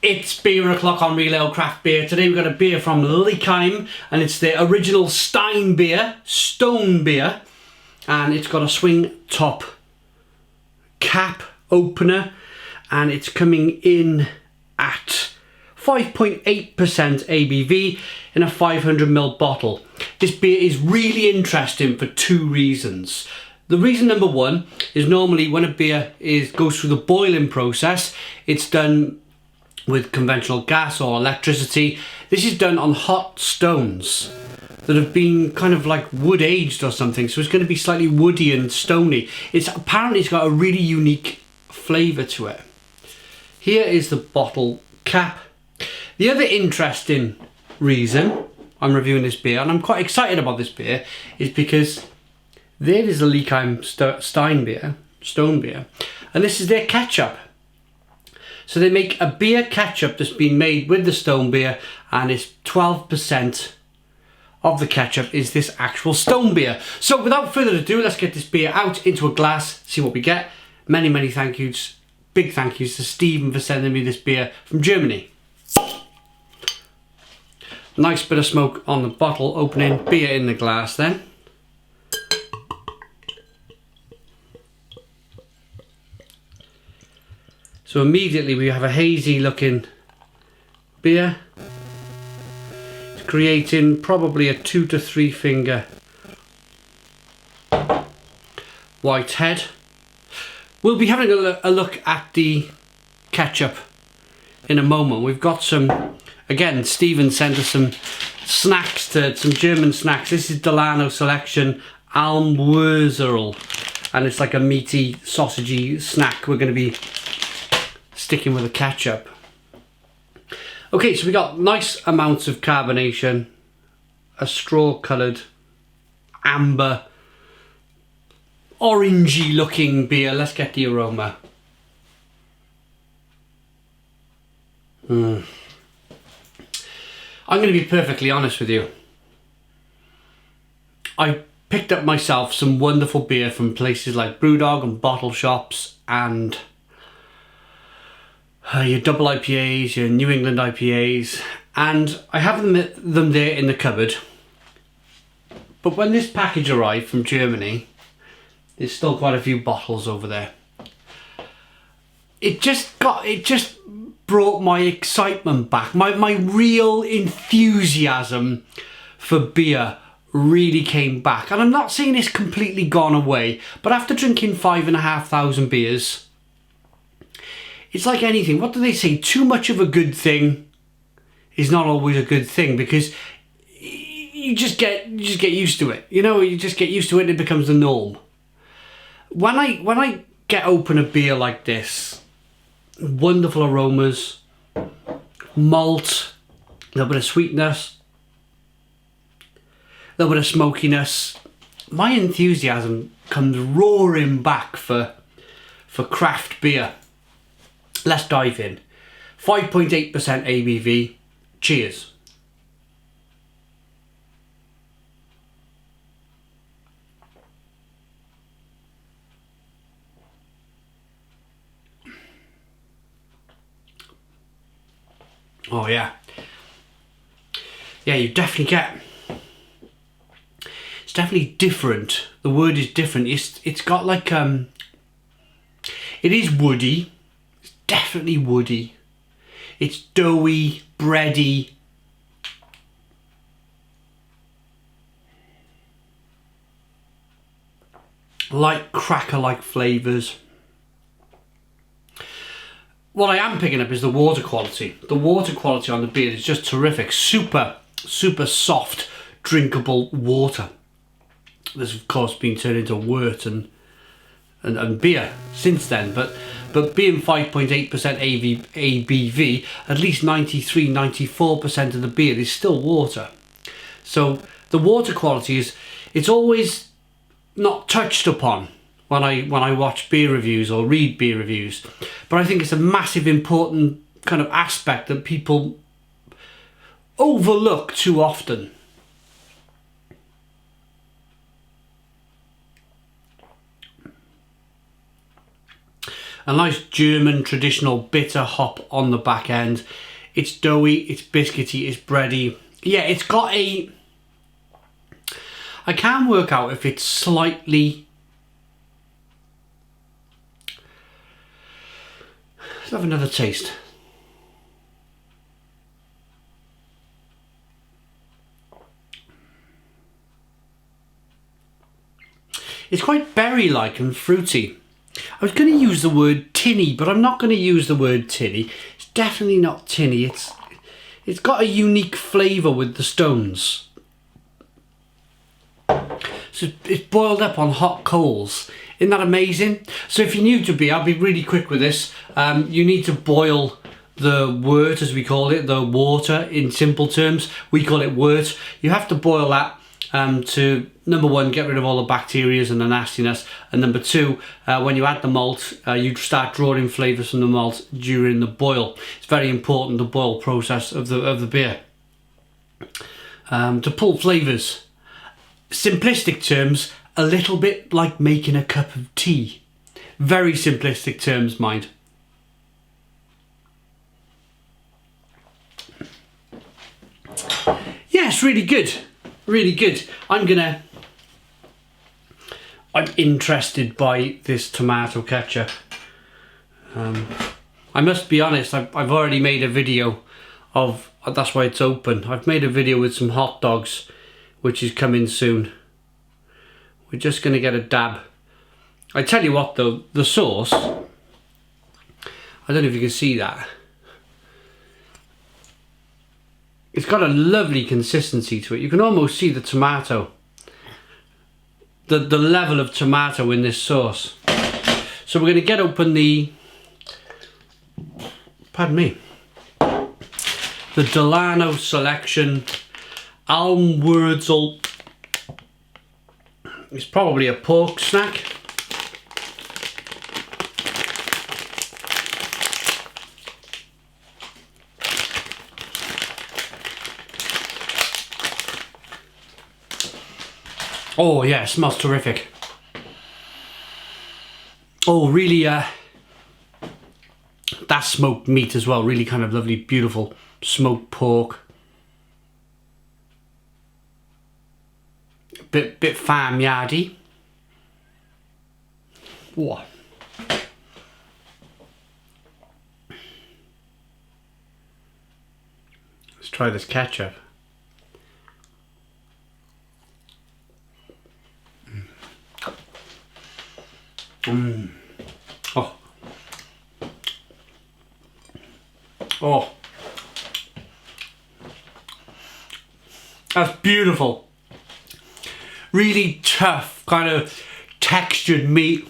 It's beer o'clock on Real Ale Craft Beer. Today we've got a beer from Leikeim, and it's the original Steinbier, stone beer, and it's got a swing top cap opener, and it's coming in at 5.8% ABV in a 500ml bottle. This beer is really interesting for two reasons. The reason number one is normally when a beer goes through the boiling process, it's done with conventional gas or electricity. This is done on hot stones that have been kind of like wood aged or something, so it's going to be slightly woody and stony. It's got a really unique flavour to it. Here is the bottle cap. The other interesting reason I'm reviewing this beer, and I'm quite excited about this beer, is because there is the Leikeim Steinbier, stone beer, and this is their ketchup. So they make a beer ketchup that's been made with the stone beer, and it's 12% of the ketchup is this actual stone beer. So without further ado, let's get this beer out into a glass, see what we get. Many, many thank yous, big thank yous to Stephen for sending me this beer from Germany. Nice bit of smoke on the bottle opening, beer in the glass then. So immediately we have a hazy looking beer. It's creating probably a 2 to 3 finger white head. We'll be having a look at the ketchup in a moment. We've got some, again, Stephen sent us some snacks, some German snacks. This is Dulano Selection Almwurzerl, and it's like a meaty, sausagey snack. We're going to be sticking with the ketchup. Okay, so we got nice amounts of carbonation, a straw coloured amber orangey looking beer. Let's get the aroma. I'm going to be perfectly honest with you. I picked up myself some wonderful beer from places like Brewdog and bottle shops, and your double IPAs, your New England IPAs, and I have them there in the cupboard. But when this package arrived from Germany, there's still quite a few bottles over there. It just brought my excitement back. My real enthusiasm for beer really came back. And I'm not saying it's completely gone away, but after drinking 5,500 beers, it's like anything. What do they say? Too much of a good thing is not always a good thing, because you just get used to it. You know, you just get used to it and it becomes the norm. When I get open a beer like this, wonderful aromas, malt, a little bit of sweetness, a little bit of smokiness, my enthusiasm comes roaring back for craft beer. Let's dive in. 5.8% ABV. Cheers. Oh yeah. Yeah, you definitely get, it's definitely different. The word is different. It's got like, it is woody. Definitely woody. It's doughy, bready. Light cracker-like flavours. What I am picking up is the water quality. The water quality on the beer is just terrific. Super, super soft, drinkable water. This, of course, been turned into wort and beer since then, but being 5.8% ABV, at least 93-94% of the beer is still water. So the water quality it's always not touched upon when I watch beer reviews or read beer reviews, but I think it's a massive important kind of aspect that people overlook too often. A nice German traditional bitter hop on the back end. It's doughy, it's biscuity, it's bready. Yeah, it's got a... I can't work out if it's slightly... Let's have another taste. It's quite berry-like and fruity. I was going to use the word tinny, but I'm not going to use the word tinny. It's definitely not tinny. It's got a unique flavour with the stones. So it's boiled up on hot coals. Isn't that amazing? So if you're new to beer, I'll be really quick with this. You need to boil the wort, as we call it, the water in simple terms. We call it wort. You have to boil that to, number one, get rid of all the bacteria and the nastiness, and number two, when you add the malt, you start drawing flavours from the malt during the boil. It's very important, the boil process of the beer. To pull flavours. Simplistic terms, a little bit like making a cup of tea. Very simplistic terms, mind. Yes, really good. Really good. I'm interested by this tomato ketchup. I must be honest, I've already made a video of, that's why it's open. I've made a video with some hot dogs, which is coming soon. We're just going to get a dab. I tell you what though, the sauce, I don't know if you can see that. It's got a lovely consistency to it. You can almost see the tomato. The level of tomato in this sauce. So we're going to get open the, pardon me, the Dulano Selection Almwurzerl. It's probably a pork snack. Oh yeah, it smells terrific. Oh, really, that smoked meat as well. Really kind of lovely, beautiful smoked pork. Bit farmyardy. Whoa. Let's try this ketchup. Oh. Oh. That's beautiful. Really tough, kind of textured meat.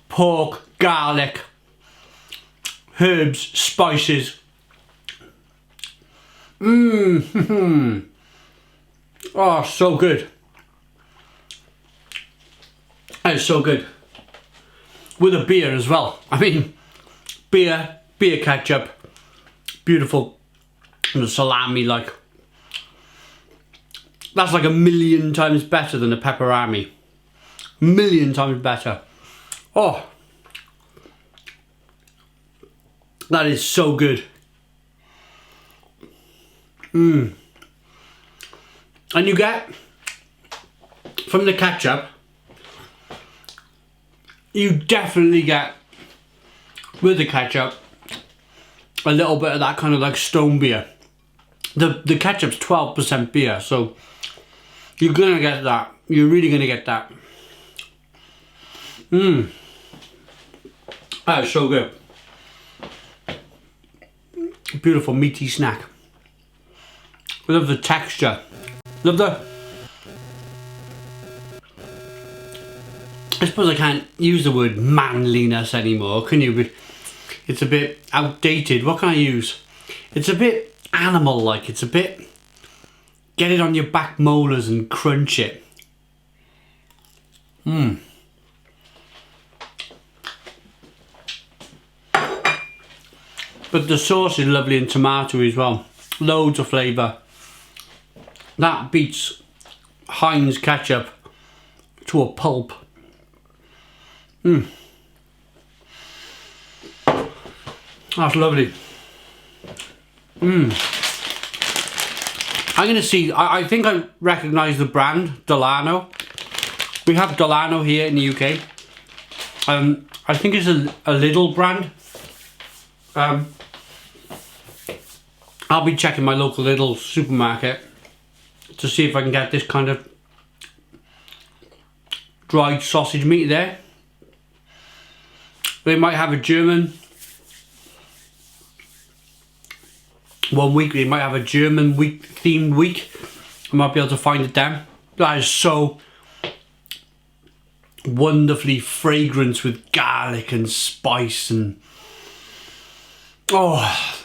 Pork, garlic, herbs, spices. Oh, so good. That is so good. With a beer as well. I mean, beer ketchup, beautiful, and the salami, like, that's like 1,000,000 times better than a pepperami. 1,000,000 times better. Oh, that is so good. And you get, from the ketchup, you definitely get, with the ketchup, a little bit of that kind of like stone beer. The ketchup's 12% beer, so you're gonna get that. You're really gonna get that. That is so good. Beautiful meaty snack. I love the texture. Love the... I suppose I can't use the word manliness anymore, can you? It's a bit outdated. What can I use? It's a bit animal-like. It's a bit... Get it on your back molars and crunch it. But the sauce is lovely and tomatoey as well. Loads of flavour. That beats Heinz ketchup to a pulp. That's lovely. I'm going to see, I think I recognise the brand, Dulano. We have Dulano here in the UK. I think it's a Lidl brand. I'll be checking my local Lidl supermarket to see if I can get this kind of dried sausage meat there. They might have a German. One week they might have a German themed week. I might be able to find it then. That is so wonderfully fragrant with garlic and spice and oh,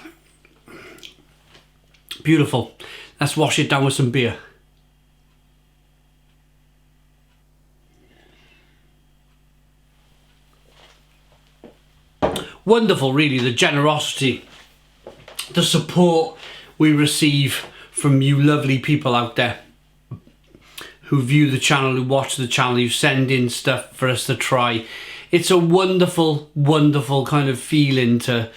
beautiful. Let's wash it down with some beer. Wonderful, really, the generosity, the support we receive from you lovely people out there who view the channel, who watch the channel, who send in stuff for us to try. It's a wonderful, wonderful kind of feeling to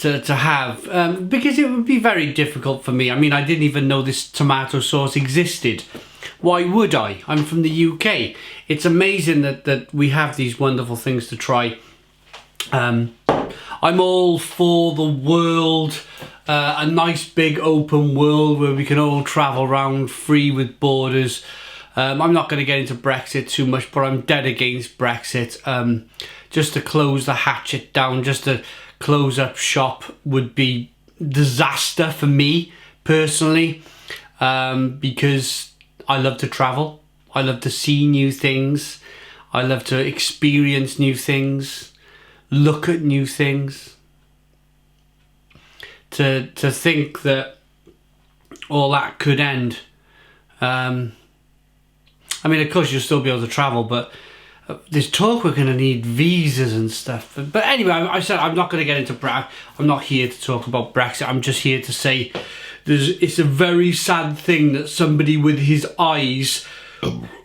have, because it would be very difficult for me. I mean, I didn't even know this tomato sauce existed. Why would I? I'm from the UK. It's amazing that we have these wonderful things to try. I'm all for the world, a nice big open world where we can all travel around free with borders. I'm not going to get into Brexit too much, but I'm dead against Brexit. Just to close the hatchet down, just to close up shop would be disaster for me personally, because I love to travel. I love to see new things. I love to experience new things. Look at new things. To think that all that could end. I mean, of course you'll still be able to travel, but there's talk we're going to need visas and stuff. But anyway, I said I'm not going to get into Brexit. I'm not here to talk about Brexit. I'm just here to say it's a very sad thing that somebody with his eyes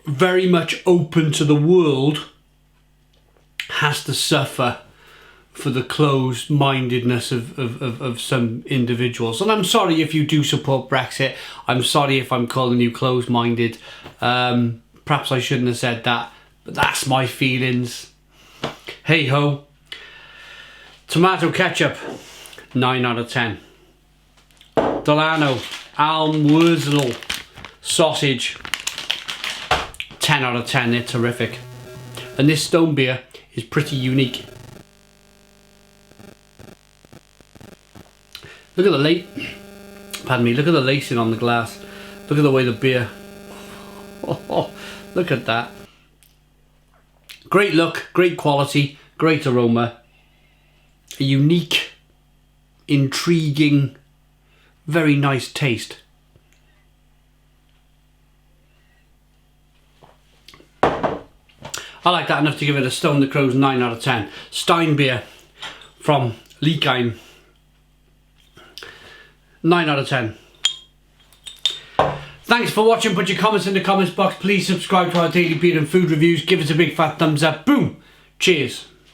very much open to the world has to suffer for the closed-mindedness of some individuals. And I'm sorry if you do support Brexit. I'm sorry if I'm calling you closed-minded. Perhaps I shouldn't have said that, but that's my feelings. Hey ho. Tomato ketchup, 9 out of 10. Dulano Almwurzerl sausage, 10 out of 10. They're terrific. And this stone beer is pretty unique. Look at the pardon me, look at the lacing on the glass. Look at the way the beer, oh, look at that. Great look, great quality, great aroma. A unique, intriguing, very nice taste. I like that enough to give it a Stone the Crow's 9 out of 10. Steinbier from Leikeim, 9 out of 10. Thanks for watching. Put your comments in the comments box. Please subscribe to our daily beer and food reviews. Give us a big fat thumbs up. Boom. Cheers.